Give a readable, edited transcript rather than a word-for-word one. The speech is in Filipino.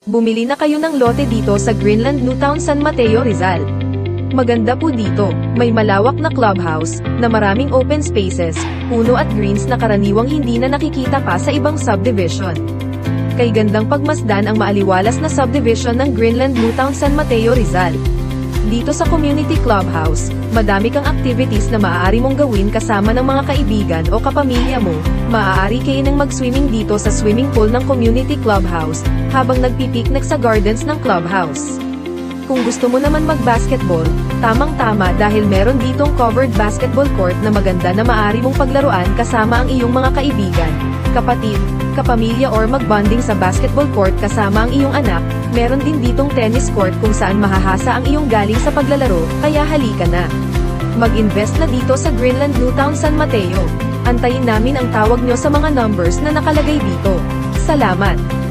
Bumili na kayo ng lote dito sa Greenland Newtown, San Mateo, Rizal. Maganda po dito, may malawak na clubhouse, na maraming open spaces, puno at greens na karaniwang hindi na nakikita pa sa ibang subdivision. Kay gandang pagmasdan ang maaliwalas na subdivision ng Greenland Newtown, San Mateo, Rizal. Dito sa community clubhouse, madami kang activities na maaari mong gawin kasama ng mga kaibigan o kapamilya mo. Maaari kayo nang mag-swimming dito sa swimming pool ng community clubhouse, habang nagpipiknik sa gardens ng clubhouse. Kung gusto mo naman mag-basketball, tamang-tama dahil meron ditong covered basketball court na maganda na maaari mong paglaruan kasama ang iyong mga kaibigan, kapatid, kapamilya or mag-bonding sa basketball court kasama ang iyong anak. Meron din ditong tennis court kung saan mahahasa ang iyong galing sa paglalaro, kaya halika na. Mag-invest na dito sa Greenland Newtown, San Mateo. Antayin namin ang tawag nyo sa mga numbers na nakalagay dito. Salamat!